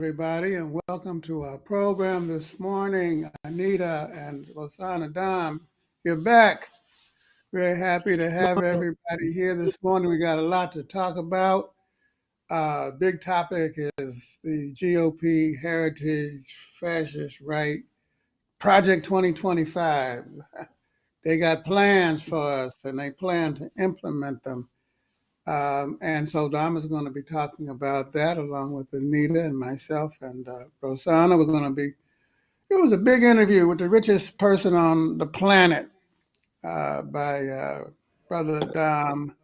everybody, and welcome to our program this morning. Anita and Rosanna Dom, you're back. Very happy to have everybody here this morning. We got a lot to talk about. Big topic is the GOP heritage fascist right Project 2025. They got plans for us, and they plan to implement them. And so Dom is going to be talking about that along with Anita and myself and Rosanna. It was a big interview with the richest person on the planet by Brother Dom.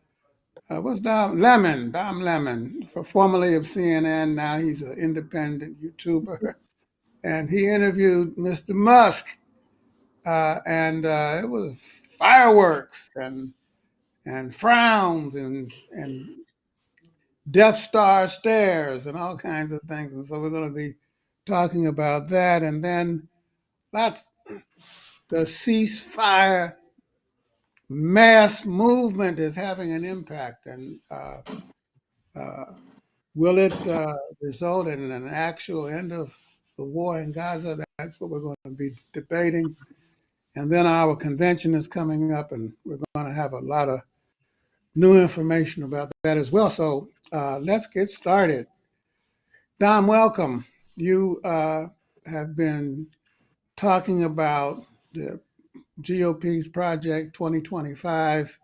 What's Dom? Lemon, Dom Lemon, formerly of CNN. Now he's an independent YouTuber. And he interviewed Mr. Musk. And it was fireworks and frowns and Death Star stairs and all kinds of things. And so we're going to be talking about that. And then lots the ceasefire mass movement is having an impact. And uh, will it result in an actual end of the war in Gaza? That's what we're going to be debating. And then our convention is coming up, and we're going to have a lot of new information about that as well. So let's get started. Dom, welcome. You have been talking about the GOP's Project 2025.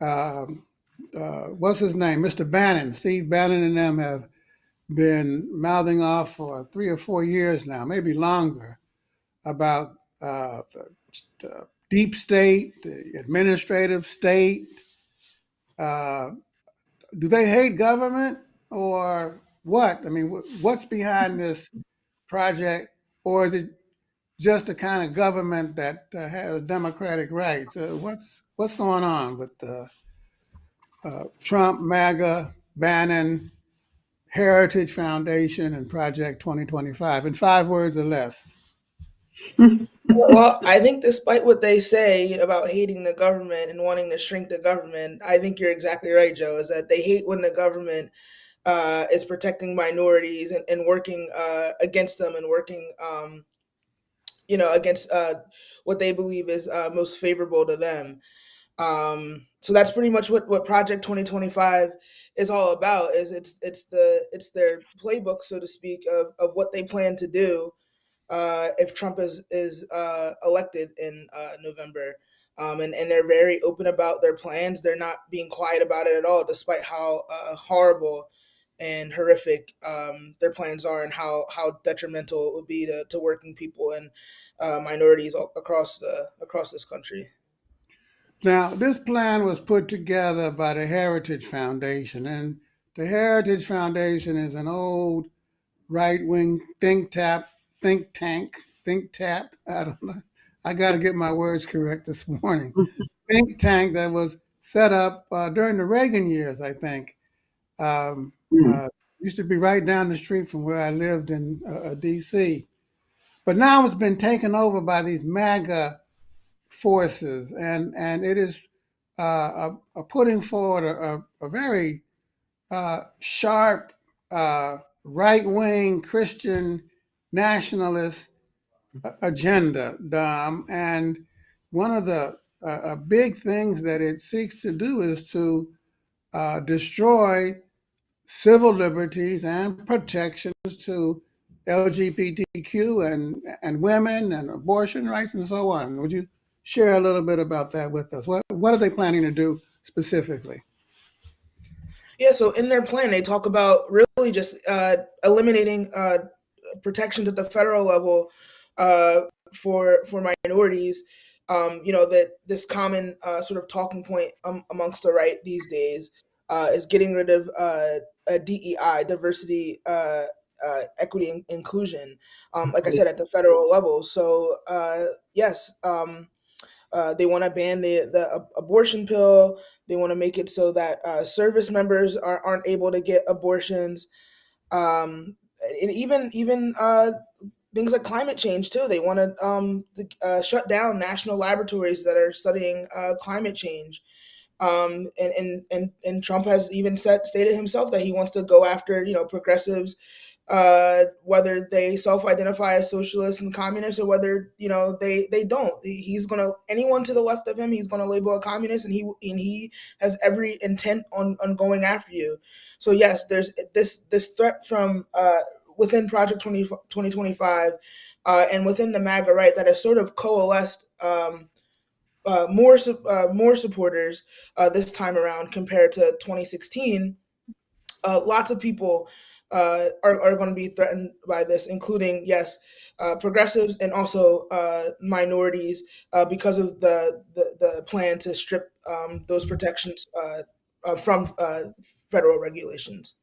What's his name? Mr. Bannon, Steve Bannon, and them have been mouthing off for 3 or 4 years now, maybe longer, about the deep state, the administrative state. Uh, do they hate government or what? I mean, what's behind this project, or is it just a kind of government that has democratic rights? What's going on with Trump, MAGA, Bannon, Heritage Foundation, and Project 2025 in 5 words or less? Well, I think despite what they say about hating the government and wanting to shrink the government, I think you're exactly right, Joe, is that they hate when the government is protecting minorities and working against them and working, against what they believe is most favorable to them. So that's pretty much what Project 2025 is all about. Is it's their playbook, so to speak, of what they plan to do if Trump is elected in November. And they're very open about their plans. They're not being quiet about it at all, despite how horrible and horrific their plans are, and how detrimental it would be to working people and minorities across this country. Now, this plan was put together by the Heritage Foundation, and the Heritage Foundation is an old right-wing think tap. I don't know. I got to get my words correct this morning. Think tank that was set up during the Reagan years, I think. Used to be right down the street from where I lived in D.C. But now it's been taken over by these MAGA forces, and it is putting forward a very sharp right wing Christian nationalist agenda, Dom. And one of the big things that it seeks to do is to destroy civil liberties and protections to LGBTQ and women and abortion rights and so on. Would you share a little bit about that with us? What are they planning to do specifically? Yeah, so in their plan, they talk about really just eliminating protections at the federal level uh, for minorities. That this common sort of talking point amongst the right these days is getting rid of DEI, diversity, equity, and inclusion. Like I said, at the federal level. So yes. They want to ban the abortion pill. They want to make it so that service members aren't able to get abortions, and even things like climate change too. They want to shut down national laboratories that are studying climate change. And Trump has even stated himself that he wants to go after progressives whether they self-identify as socialists and communists or whether they don't. He's gonna anyone to the left of him, he's gonna label a communist, and he has every intent on going after you. So yes, there's this threat from within Project 2025 and within the MAGA right that has sort of coalesced. More supporters this time around compared to 2016. Lots of people are going to be threatened by this, including, yes, progressives and also minorities because of the plan to strip those protections from federal regulations.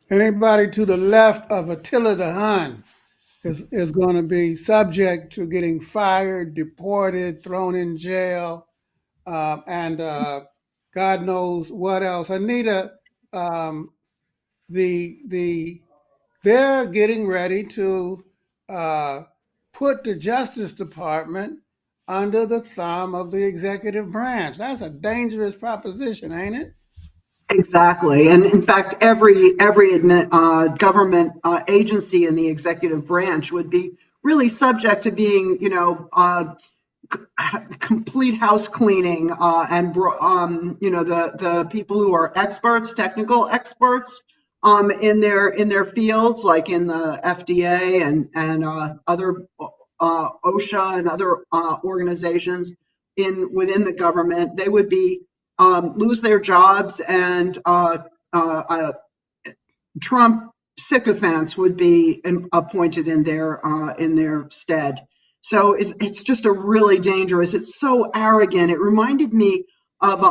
Anybody to the left of Attila the Hun is going to be subject to getting fired, deported, thrown in jail, and God knows what else. Anita, um, the they're getting ready to uh, put the Justice Department under the thumb of the executive branch. That's a dangerous proposition, ain't it? Exactly. And in fact, every government agency in the executive branch would be really subject to being, complete house cleaning, and the people who are experts, technical experts, in their fields, like in the FDA and other OSHA and other organizations within the government. They would be lose their jobs, and Trump sycophants would be appointed in their stead. So it's just a really dangerous. It's so arrogant. It reminded me of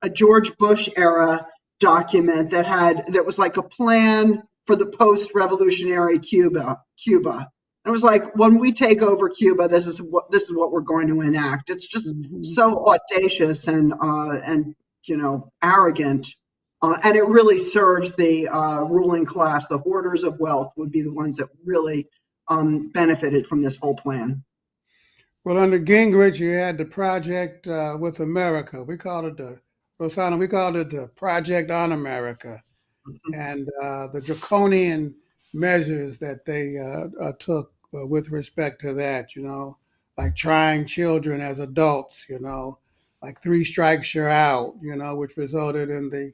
a George Bush era document that was like a plan for the post-revolutionary Cuba. It was like, when we take over Cuba, this is what we're going to enact. It's just Mhm. so audacious and arrogant. And it really serves the ruling class. The hoarders of wealth would be the ones that really benefited from this whole plan. Well, under Gingrich, you had the Project with America. We called it Rosanna, we called it the Project on America. And the draconian measures that they took with respect to that, like trying children as adults, like three strikes you're out, which resulted in the,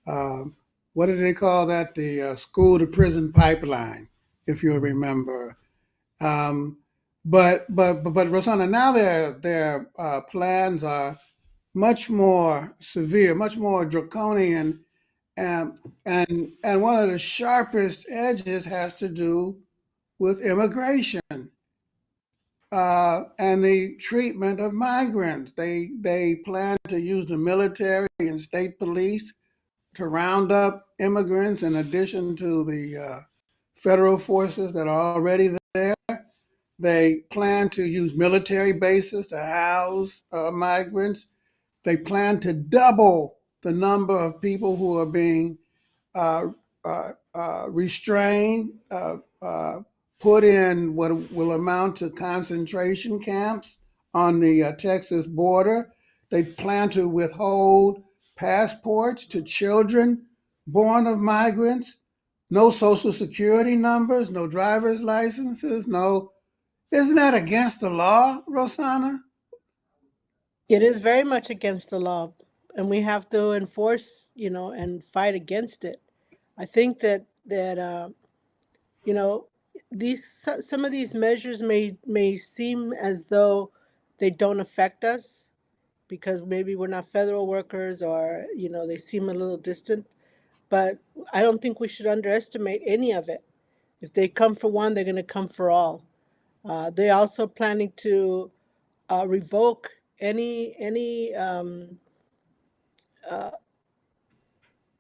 uh, what did they call that? The school to prison pipeline, if you remember. Um, but Rosanna, now their plans are much more severe, much more draconian, and and one of the sharpest edges has to do with immigration and the treatment of migrants. They plan to use the military and state police to round up immigrants in addition to the federal forces that are already there. They plan to use military bases to house migrants. They plan to double the number of people who are being uh, restrained, put in what will amount to concentration camps on the Texas border. They plan to withhold passports to children born of migrants, no social security numbers, no driver's licenses, no. Isn't that against the law, Rosanna? It is very much against the law, and we have to enforce, and fight against it. I think that you know some of these measures may seem as though they don't affect us because maybe we're not federal workers, or they seem a little distant. But I don't think we should underestimate any of it. If they come for one, they're going to come for all. They're also planning to revoke uh,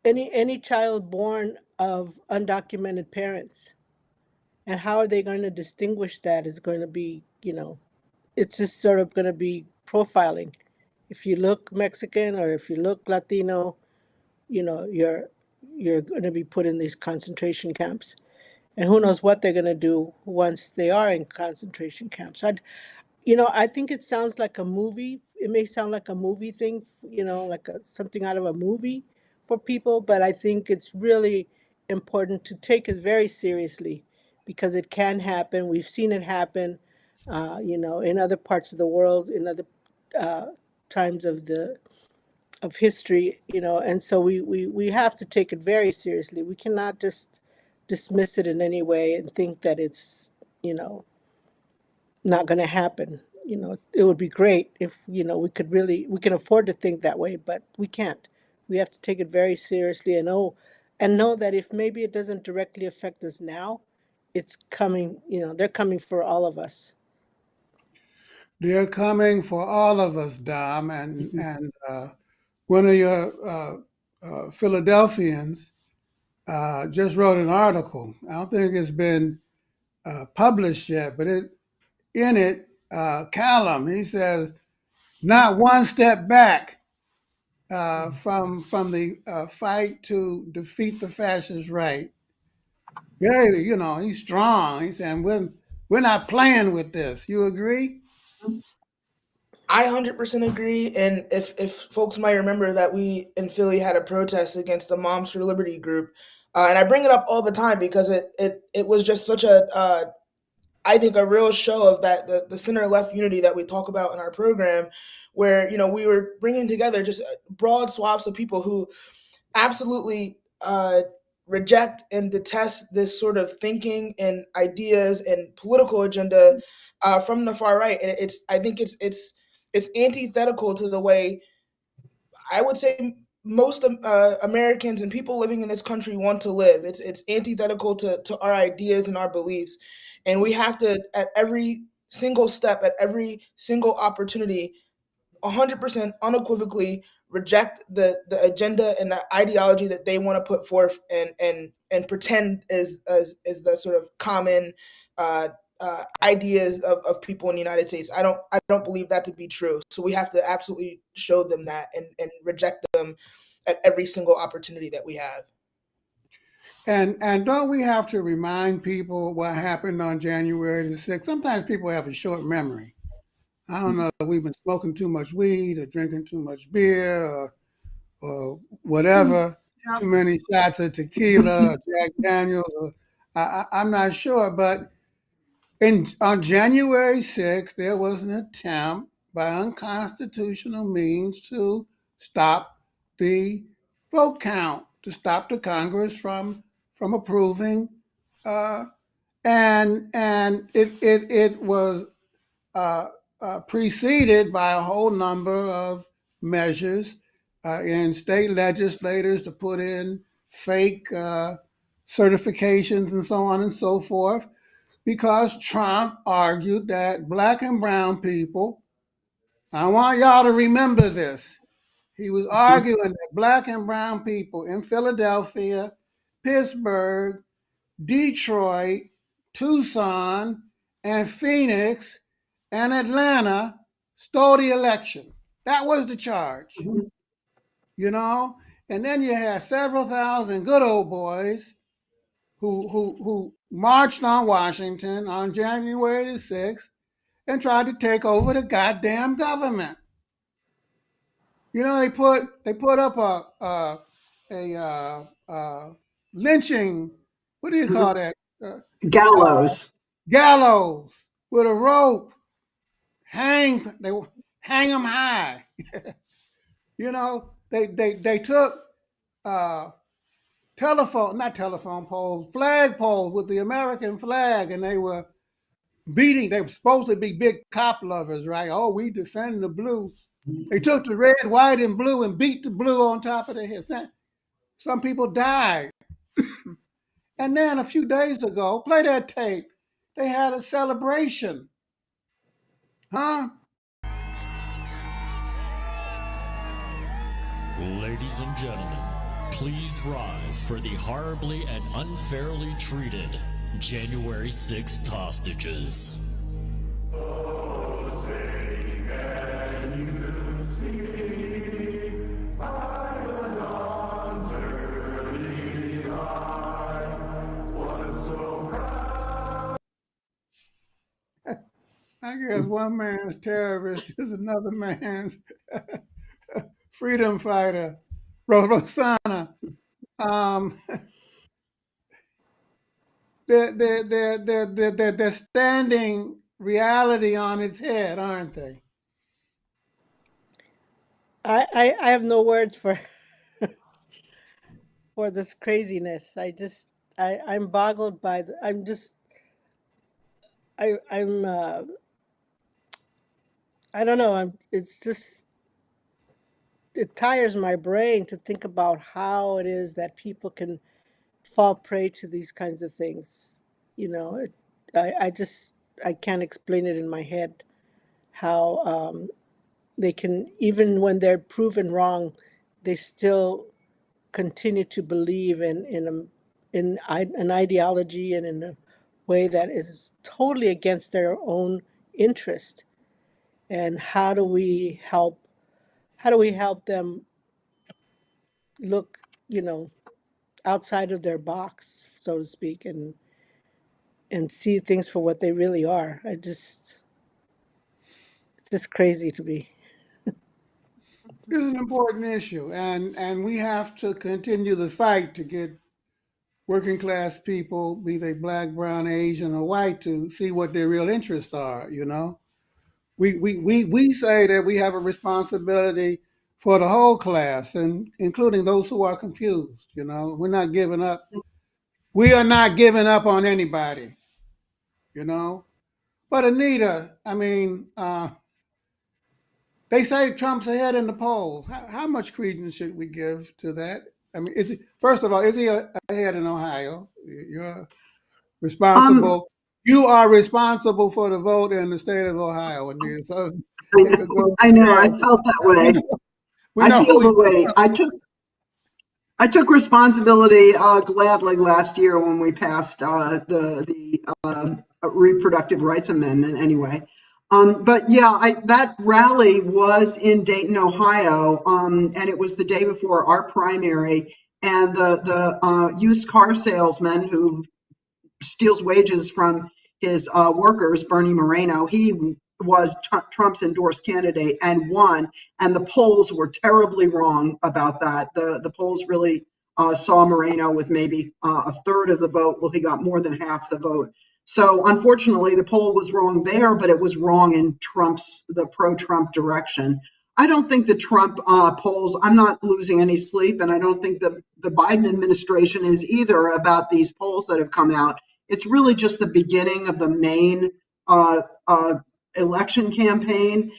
any child born of undocumented parents. And how are they going to distinguish that is going to be, it's just sort of going to be profiling. If you look Mexican or if you look Latino, you're going to be put in these concentration camps. And who knows what they're going to do once they are in concentration camps. I think it sounds like a movie. It may sound like a movie thing, like something out of a movie for people, but I think it's really important to take it very seriously because it can happen. We've seen it happen, in other parts of the world, in other uh, times of history, and so we have to take it very seriously. We cannot just dismiss it in any way and think that it's, you know, not going to happen. It would be great if, we can afford to think that way, but we can't. We have to take it very seriously and know that if maybe it doesn't directly affect us now, it's coming, they're coming for all of us. They're coming for all of us, Dom, and one of your Philadelphians just wrote an article. I don't think it's been published yet, but in it, Callum, he says, not one step back from the fight to defeat the fascist right. Very, he's strong. He's saying we're not playing with this. You agree? I 100% agree. And if folks might remember that we in Philly had a protest against the Moms for Liberty group, and I bring it up all the time because it was just such I think a real show of that the center left unity that we talk about in our program, where we were bringing together just broad swaths of people who absolutely reject and detest this sort of thinking and ideas and political agenda from the far right, and I think it's antithetical to the way I would say most Americans and people living in this country want to live. It's antithetical to our ideas and our beliefs, and we have to at every single step, at every single opportunity, 100% unequivocally reject the agenda and the ideology that they want to put forth and pretend is the sort of common ideas of people in the United States. I don't believe that to be true. So we have to absolutely show them that and reject them at every single opportunity that we have. And don't we have to remind people what happened on January the 6th? Sometimes people have a short memory. I don't know if we've been smoking too much weed or drinking too much beer or whatever, Yeah. too many shots of tequila or Jack Daniels. I'm not sure, but on January 6th, there was an attempt by unconstitutional means to stop the vote count, to stop the Congress from approving, uh, and it was uh, preceded by a whole number of measures in state legislators to put in fake certifications and so on and so forth, because Trump argued that black and brown people, I want y'all to remember this. He was arguing that black and brown people in Philadelphia, Pittsburgh, Detroit, Tucson, and Phoenix and Atlanta stole the election. That was the charge, you know? And then you had several thousand good old boys who marched on Washington on January the 6th and tried to take over the goddamn government. They put up a lynching. What do you call that? Uh, uh, Gallows. Gallows with a rope. They hang them high. They took not telephone poles, flag poles with the American flag, and they were beating. They were supposed to be big cop lovers, right? Oh, we defend the blue. They took the red, white, and blue and beat the blue on top of their head. Some people died. And then a few days ago, play that tape, they had a celebration. Huh? Ladies and gentlemen, please rise for the horribly and unfairly treated January 6th hostages. I guess one man's terrorist is another man's freedom fighter. Rosanna. Um, they're standing reality on its head, aren't they? I have no words for this craziness. I'm boggled by the. I'm just I'm I don't know. It's just it tires my brain to think about how it is that people can fall prey to these kinds of things. You know, I just I can't explain it in my head how they can, even when they're proven wrong, they still continue to believe an ideology and in a way that is totally against their own interest. And how do we help them look, outside of their box, so to speak, and see things for what they really are? It's just crazy to me. This is an important issue, and we have to continue the fight to get working class people, be they black, brown, Asian, or white, to see what their real interests are. We say that we have a responsibility for the whole class, and including those who are confused. We're not giving up. We are not giving up on anybody. You know. But Anita, I mean, they say Trump's ahead in the polls. How much credence should we give to that? I mean, first of all, is he ahead in Ohio? You're Um, responsible. You are responsible for the vote in the state of Ohio, Anita. So I if it know, goes I know, I bad, felt that we way. know, we I know who feel we the weight. I took responsibility gladly last year when we passed the reproductive rights amendment. Anyway, but yeah, that rally was in Dayton, Ohio, and it was the day before our primary. And the used car salesman who steals wages from his workers, Bernie Moreno. He was Trump's endorsed candidate and won. And the polls were terribly wrong about that. The polls really saw Moreno with maybe a third of the vote. Well, he got more than half the vote. So unfortunately, the poll was wrong there, but it was wrong in the pro-Trump direction. I don't think the Trump polls, I'm not losing any sleep, and I don't think the Biden administration is either about these polls that have come out. It's really just the beginning of the main uh, uh, election campaign.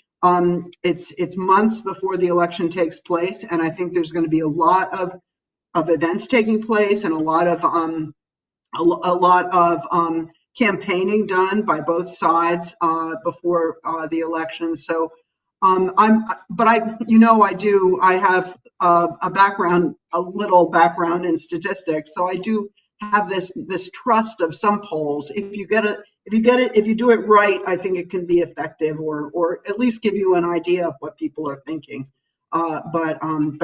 It's months before the election takes place, and I think there's going to be a lot of events taking place and a lot of campaigning done by both sides before the election. So I have a little background in statistics. So I do have this trust of some polls. If you do it right, I think it can be effective or at least give you an idea of what people are thinking. But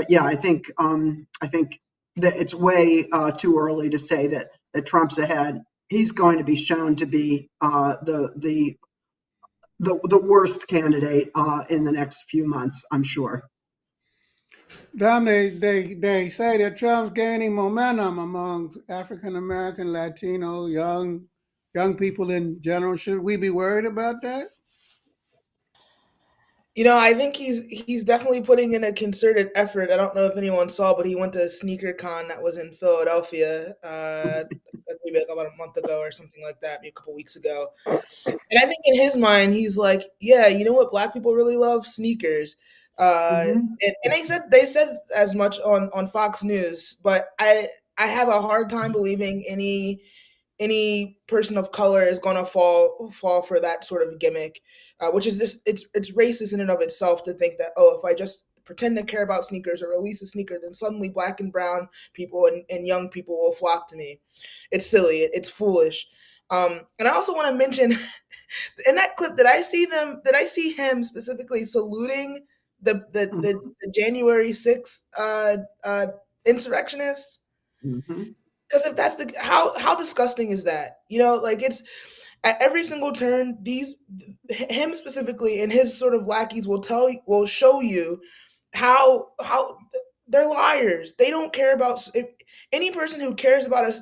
yeah, I think that it's way too early to say that Trump's ahead. He's going to be shown to be the worst candidate in the next few months, I'm sure. Dom, they say that Trump's gaining momentum among African American, Latino, young people in general. Should we be worried about that? I think he's definitely putting in a concerted effort. I don't know if anyone saw, but he went to Sneaker Con that was in Philadelphia, maybe like about a month ago or something like that, maybe a couple weeks ago. And I think in his mind, he's like, yeah, you know what black people really love? Sneakers. Mhm. And they said as much on Fox News, but I have a hard time believing any person of color is going to fall for that sort of gimmick, which is just it's racist in and of itself to think that, oh, if I just pretend to care about sneakers or release a sneaker, then suddenly black and brown people and young people will flock to me. It's silly. It's foolish. And I also want to mention in that clip, did I see him specifically saluting the January 6th insurrectionists? Mhm. Because if that's the how disgusting is that? Like it's at every single turn, him specifically and his sort of lackeys will show you how they're liars. They don't care about if any person who cares about us.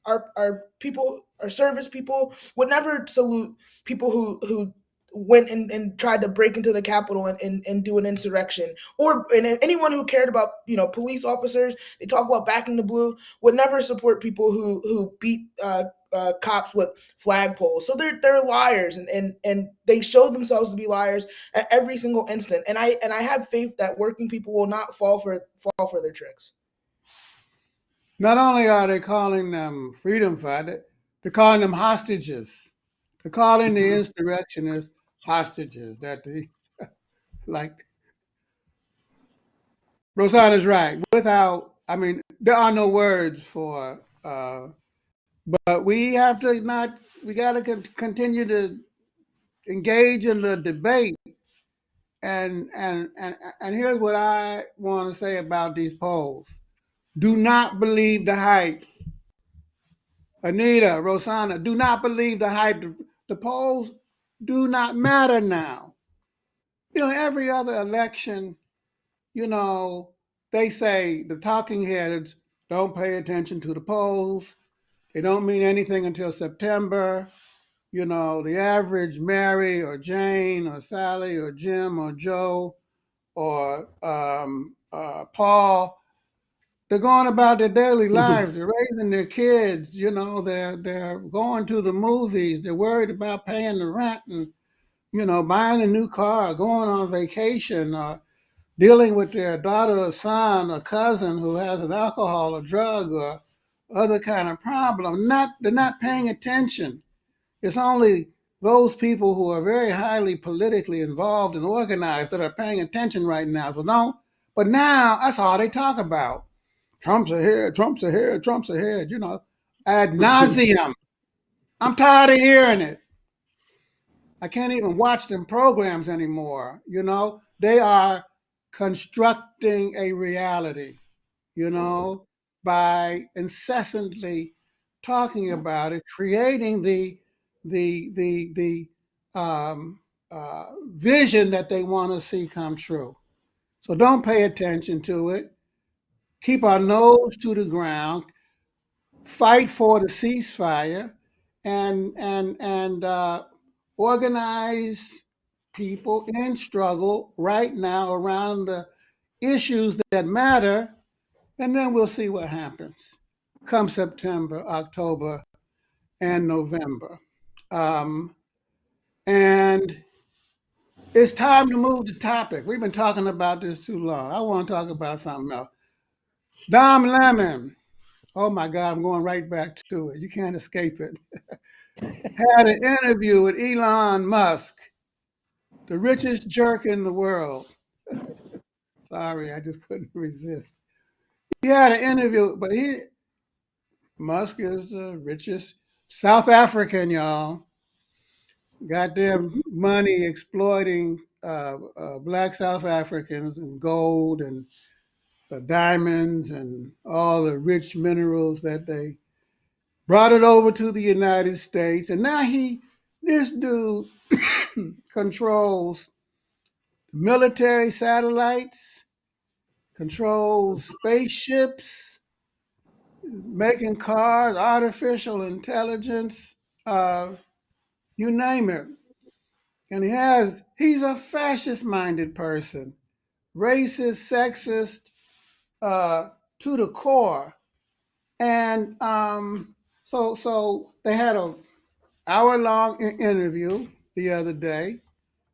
our people, our service people, would never salute people who went and tried to break into the Capitol and do an insurrection, or and anyone who cared about police officers. They talk about backing the blue, would never support people who beat cops with flagpoles. So they're liars, and they show themselves to be liars at every single instant. And I have faith that working people will not fall for their tricks. Not only are they calling them freedom fighters, they're calling them hostages. They're calling the insurrectionists hostages. That they like. Rosanna's right. There are no words for. But we have to not. We got to continue to engage in the debate. And here's what I want to say about these polls. Do not believe the hype. Anita, Rosanna, do not believe the hype. The polls do not matter now. Every other election, they say the talking heads don't pay attention to the polls. They don't mean anything until September. The average Mary or Jane or Sally or Jim or Joe or Paul, they're going about their daily lives. They're raising their kids. They're going to the movies. They're worried about paying the rent and, buying a new car, going on vacation, or dealing with their daughter or son or cousin who has an alcohol or drug or other kind of problem. They're not paying attention. It's only those people who are very highly politically involved and organized that are paying attention right now. But now that's all they talk about. Trump's ahead, Trump's ahead, Trump's ahead, ad nauseum. I'm tired of hearing it. I can't even watch them programs anymore. They are constructing a reality, by incessantly talking about it, creating the vision that they want to see come true. So don't pay attention to it. Keep our nose to the ground. Fight for the ceasefire, and organize people in struggle right now around the issues that matter, and then we'll see what happens come September, October, and November. And it's time to move the topic. We've been talking about this too long. I want to talk about something else. Don Lemon. Oh my God, I'm going right back to it. You can't escape it. Had an interview with Elon Musk, the richest jerk in the world. Sorry, I just couldn't resist. He had an interview, but Musk is the richest South African, y'all. Got their money exploiting black South Africans and gold and diamonds and all the rich minerals that they brought it over to the United States. And now this dude controls military satellites, controls spaceships, making cars, artificial intelligence, you name it. And he's a fascist-minded person, racist, sexist, to the core. And so they had an hour-long interview the other day.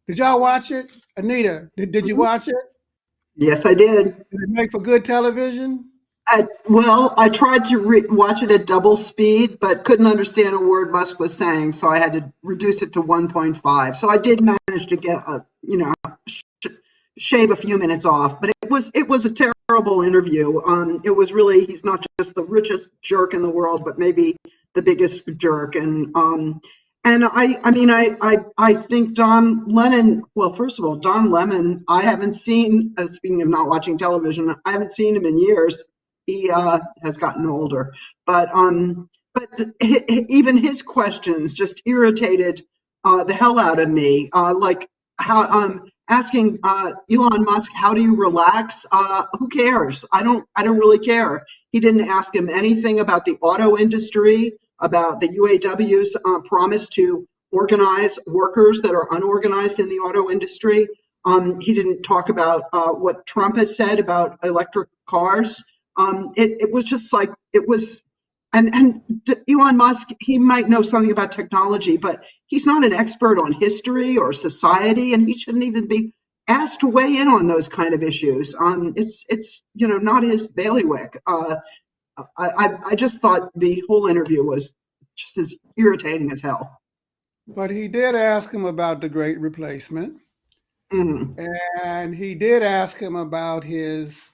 Did y'all watch it? Anita, did you watch it? Yes, I did. Did it make for good television? I tried to watch it at double speed, but couldn't understand a word Musk was saying, so I had to reduce it to 1.5. So I did manage to get shave a few minutes off, but it was a terrible interview. It was really, he's not just the richest jerk in the world, but maybe the biggest jerk. And I think Don Lennon, well, first of all, Don Lemon, I haven't seen, speaking of not watching television, I haven't seen him in years. He has gotten older, but even his questions just irritated the hell out of me. Like how asking Elon Musk, how do you relax? Who cares? I don't really care. He didn't ask him anything about the auto industry, about the UAW's promise to organize workers that are unorganized in the auto industry. He didn't talk about what Trump has said about electric cars. It was just like, it was, and Elon Musk, he might know something about technology, but he's not an expert on history or society, and he shouldn't even be asked to weigh in on those kind of issues. It's not his bailiwick. I just thought the whole interview was just as irritating as hell. But he did ask him about the Great Replacement, Mhm. and he did ask him about his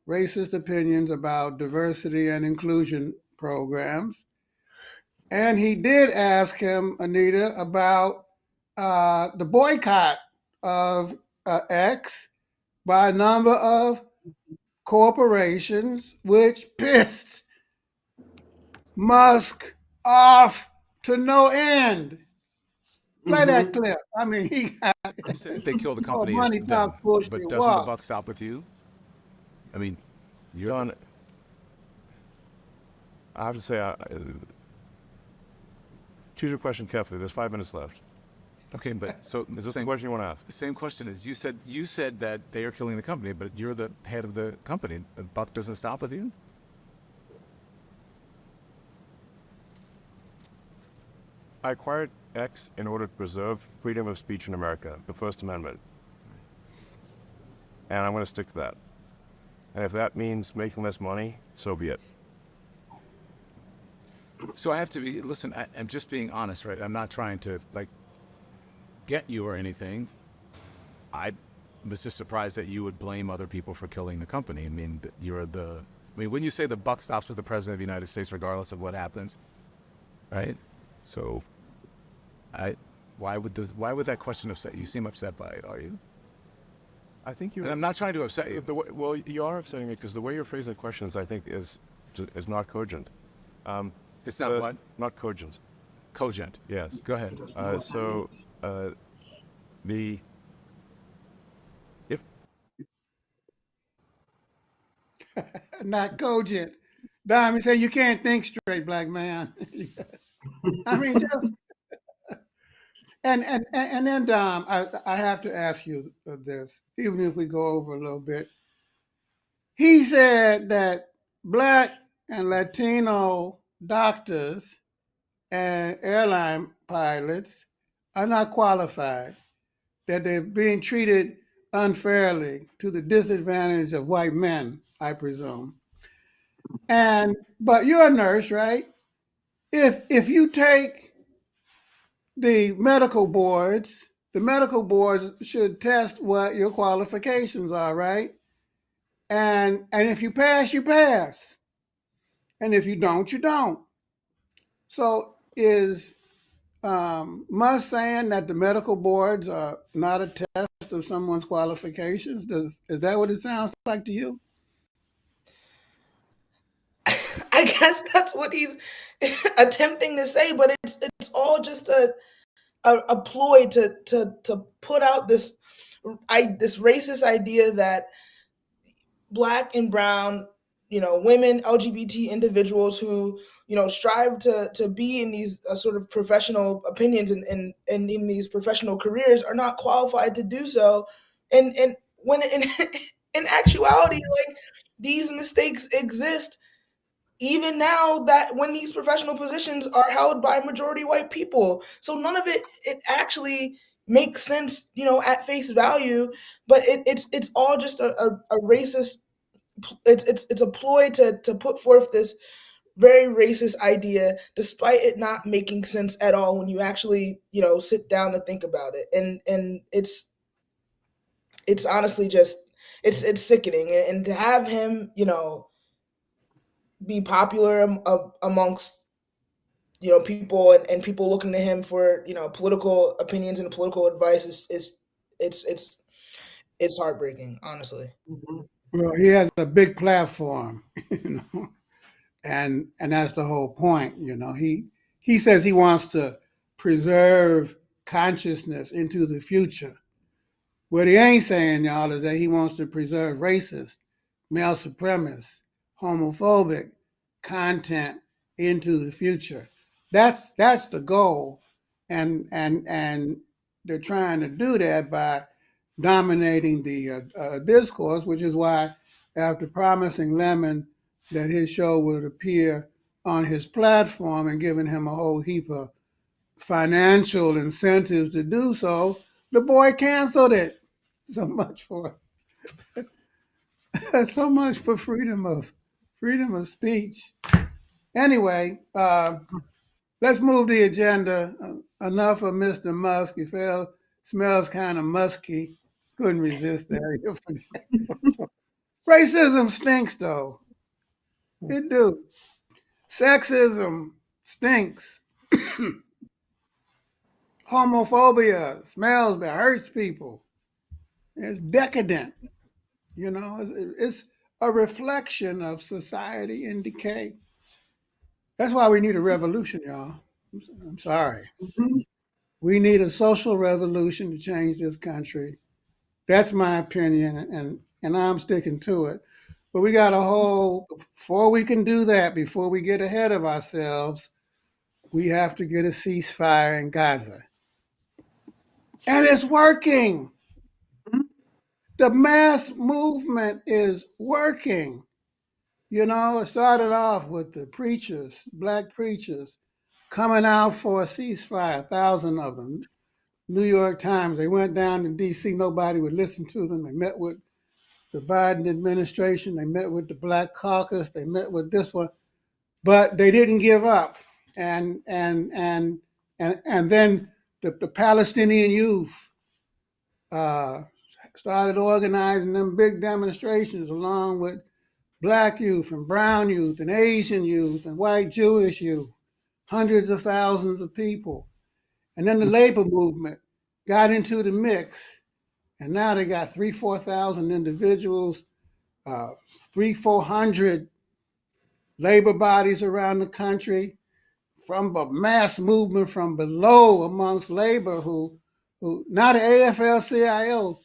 racist opinions about diversity and inclusion programs. And he did ask him, Anita, about the boycott of X by a number of corporations, which pissed Musk off to no end. Play that clip. I mean, he got You said if they kill the you know, company, money it's talk, them. bullshit But doesn't the walk. buck stop with you? I mean, you're the, John, I have to say, choose your question carefully. There's 5 minutes left. okay, but so Is this the same, question you want to ask? same question is you said that they are killing the company, but you're the head of the company. The buck doesn't stop with you? I acquired X in order to preserve freedom of speech in America, the First Amendment. And I'm going to stick to that. And if that means making less money, so be it. So I have to be, listen, I'm just being honest, right? I'm not trying to like get you or anything. I was just surprised that you would blame other people for killing the company. I mean, when you say the buck stops with the president of the United States, regardless of what happens, right? So why would that question upset you? You seem upset by it, are you? I think you. And I'm not trying to upset you. Well, you are upsetting me because the way you're phrasing the questions, I think, is not cogent. It's not what? Not cogent. Cogent. Yes. Go ahead. If Not cogent. Dom, he said, you can't think straight, black man. I mean, just and then Dom, I have to ask you this, even if we go over a little bit. He said that black and Latino doctors and airline pilots are not qualified, that they're being treated unfairly to the disadvantage of white men, I presume. But you're a nurse, right? If you take the medical boards should test what your qualifications are, right? And if you pass, you pass. And if you don't, you don't. So is Musk saying that the medical boards are not a test of someone's qualifications? Is that what it sounds like to you? I guess that's what he's attempting to say, but it's all just a ploy to put out this racist idea that black and brown, women, LGBT individuals who, strive to be in these sort of professional opinions and in these professional careers are not qualified to do so. And when in actuality, like, these mistakes exist even now, that when these professional positions are held by majority white people. So none of it actually makes sense, at face value, but it's all just a racist, it's a ploy to put forth this very racist idea, despite it not making sense at all when you actually, sit down to think about it. And it's honestly just, it's sickening. And to have him, be popular amongst, people, and people looking to him for, political opinions and political advice is it's heartbreaking, honestly. Mhm. Well, he has a big platform, and that's the whole point. He says he wants to preserve consciousness into the future. What he ain't saying, y'all, is that he wants to preserve racist, male supremacist, homophobic content into the future. That's the goal, and they're trying to do that by dominating the discourse, which is why, after promising Lemon that his show would appear on his platform and giving him a whole heap of financial incentives to do so, the boy canceled it. So much for so much for freedom of speech. Anyway, let's move the agenda. Enough of Mr. Musk. He smells kind of musky. Couldn't resist that. Racism stinks, though. It do. Sexism stinks. Homophobia smells bad, hurts people. It's decadent. You know, it's a reflection of society in decay. That's why we need a revolution, y'all. I'm sorry. Mhm. We need a social revolution to change this country. That's my opinion, and I'm sticking to it. But we got before we can do that, before we get ahead of ourselves, we have to get a ceasefire in Gaza. And it's working. The mass movement is working. You know, it started off with the preachers, black preachers, coming out for a ceasefire, 1,000 of them. New York Times, they went down to D.C., nobody would listen to them. They met with the Biden administration, they met with the Black Caucus, they met with this one, but they didn't give up. And then the Palestinian youth started organizing them big demonstrations along with black youth and brown youth and Asian youth and white Jewish youth, hundreds of thousands of people. And then the labor movement got into the mix. And now they got 4,000 individuals, 400 labor bodies around the country, from a mass movement from below amongst labor who now the AFL-CIO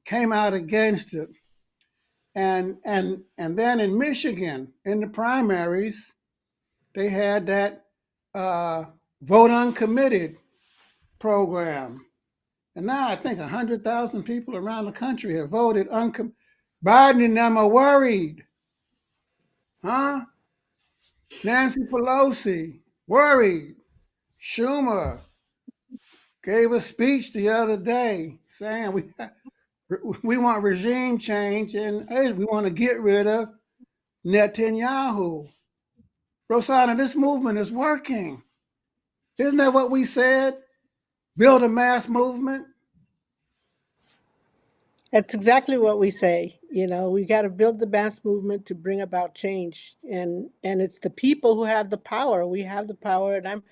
came out against it. And then in Michigan, in the primaries, they had that vote uncommitted program. And now I think 100,000 people around the country have voted uncommitted. Biden and them are worried. Huh? Nancy Pelosi, worried. Schumer gave a speech the other day saying we want regime change and hey, we want to get rid of Netanyahu. Rosanna, this movement is working. Isn't that what we said? Build a mass movement? That's exactly what we say. You know, we got to build the mass movement to bring about change, and it's the people who have the power. We have the power, and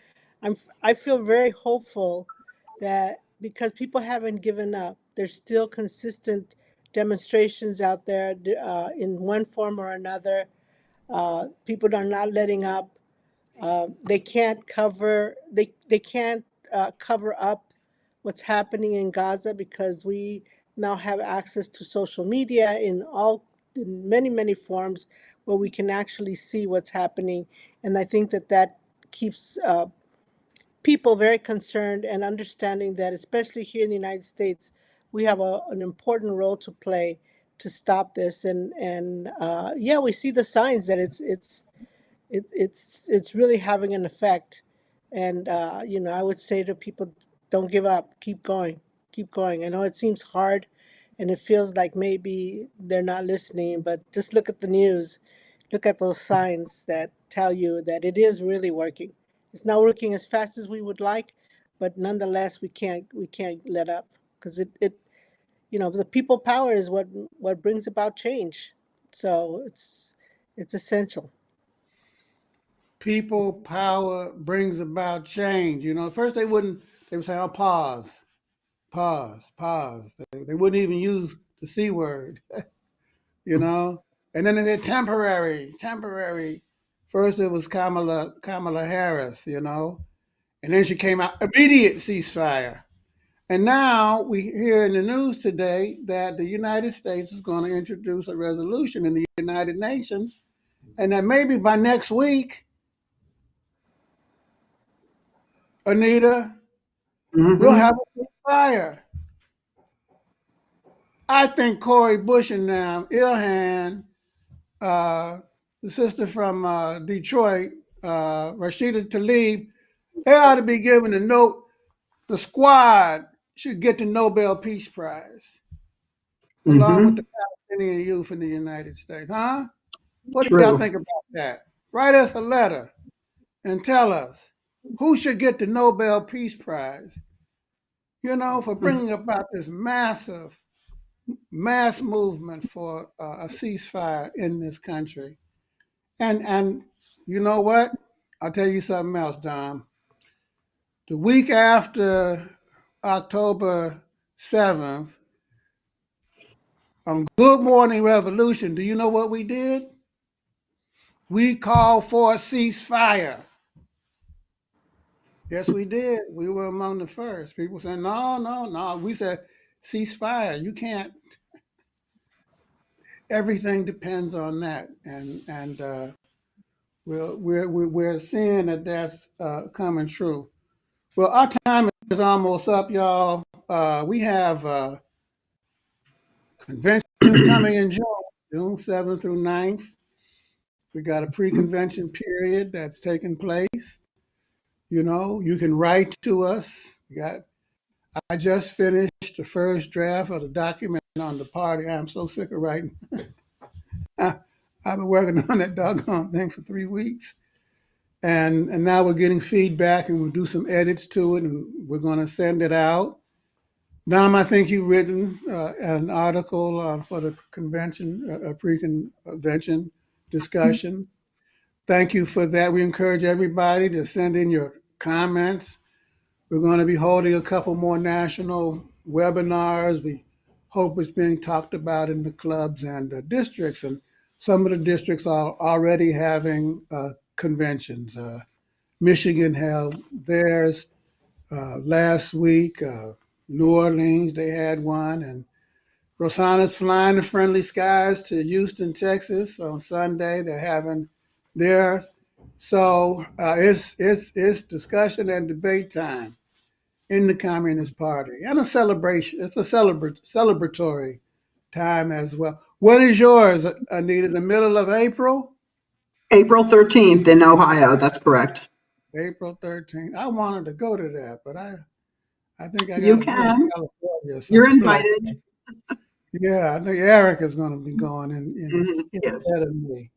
I feel very hopeful that because people haven't given up, there's still consistent demonstrations out there in one form or another. People are not letting up. They can't cover up what's happening in Gaza because we now have access to social media in many forms where we can actually see what's happening, and I think that keeps people very concerned and understanding that, especially here in the United States, we have an important role to play to stop this. And yeah, we see the signs that it's really having an effect. And you know, I would say to people, don't give up, keep going, keep going. I know it seems hard, and it feels like maybe they're not listening, but just look at the news, look at those signs that tell you that it is really working. It's not working as fast as we would like, but nonetheless, we can't let up because it you know, the people power is what brings about change. So it's essential. People power brings about change. You know, at first they would say, oh, pause, pause, pause. They wouldn't even use the C word, you know? And then they said temporary, temporary. First it was Kamala Harris, you know? And then she came out, immediate ceasefire. And now we hear in the news today that the United States is going to introduce a resolution in the United Nations, and that maybe by next week, Anita, we'll Hmm. have a ceasefire. I think Cori Bush and Ilhan, the sister from Detroit, Rashida Tlaib, they ought to be given a note. The squad should get the Nobel Peace Prize, along with the Hmm. Palestinian youth in the United States. Huh? What do y'all True. think about that? Write us a letter and tell us who should get the Nobel Peace Prize, for bringing about this mass movement for a ceasefire in this country. And you know what? I'll tell you something else, Dom. The week after October 7th, on Good Morning Revolution, do you know what we did? We called for a ceasefire. Yes, we did. We were among the first. People said, no, no, no. We said, ceasefire. You can't. Everything depends on that. And we're seeing that that's coming true. Well, our time is almost up, y'all. We have conventions coming in June 7th through 9th. We got a pre-convention period that's taking place. You can write to us. I just finished the first draft of the document on the party. I'm so sick of writing. I've been working on that doggone thing for 3 weeks. And now we're getting feedback, and we'll do some edits to it, and we're going to send it out. Dom, I think you've written an article for the convention, a pre-convention discussion. Thank you for that. We encourage everybody to send in your comments. We're going to be holding a couple more national webinars. We hope it's being talked about in the clubs and the districts. And some of the districts are already having conventions. Michigan held theirs last week. New Orleans, they had one. And Rosanna's flying the friendly skies to Houston, Texas on Sunday. They're having theirs. So it's discussion and debate time in the Communist Party, and a celebration. It's a celebratory time as well. When is yours, Anita? The middle of April? April 13th in Ohio. That's correct. April 13th. I wanted to go to that, but I think I got You to be in can. California or You're something like invited. that. Yeah, I think Eric is going to be going Yes. instead of me.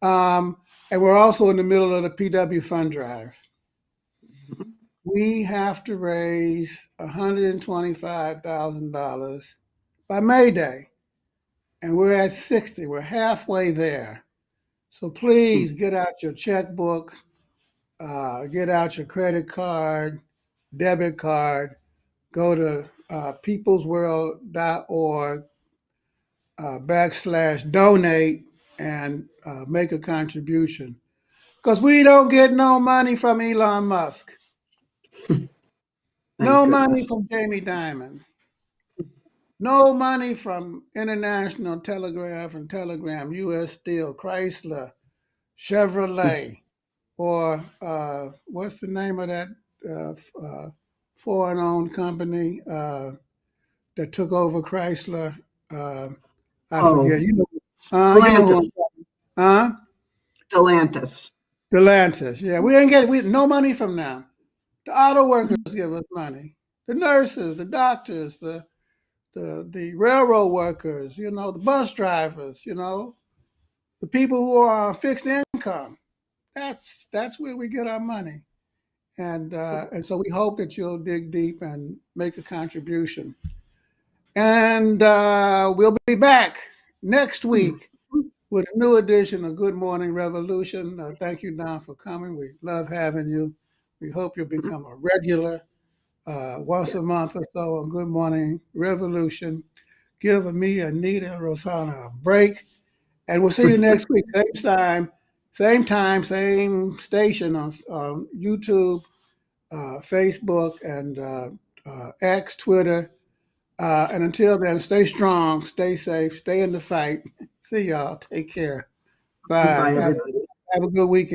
And we're also in the middle of the PW Fund Drive. We have to raise $125,000 by May Day, and we're at 60. We're halfway there. So please get out your checkbook, get out your credit card, debit card, go to peoplesworld.org /donate and make a contribution. Because we don't get no money from Elon Musk, Thank no money goodness. from Jamie Dimon, no money from International Telegraph and Telegram, U.S. Steel, Chrysler, Chevrolet, or what's the name of that foreign-owned company that took over Chrysler? I forget. Oh, You know who I'm Stellantis. talking. Huh? Stellantis. Stellantis. Yeah, we ain't getting no money from them. The auto workers give us money. The nurses, the doctors, the railroad workers, the bus drivers, the people who are on fixed income. That's where we get our money. And so we hope that you'll dig deep and make a contribution. And we'll be back next week with a new edition of Good Morning Revolution. Thank you, Don, for coming. We love having you. We hope you'll become a regular once a month or so on Good Morning Revolution. Give me, Anita, and Rosanna a break. And we'll see you next week. Same time, same station on YouTube, Facebook, and X, Twitter. And until then, stay strong, stay safe, stay in the fight. See y'all. Take care. Bye. Goodbye, everybody. Have a good weekend.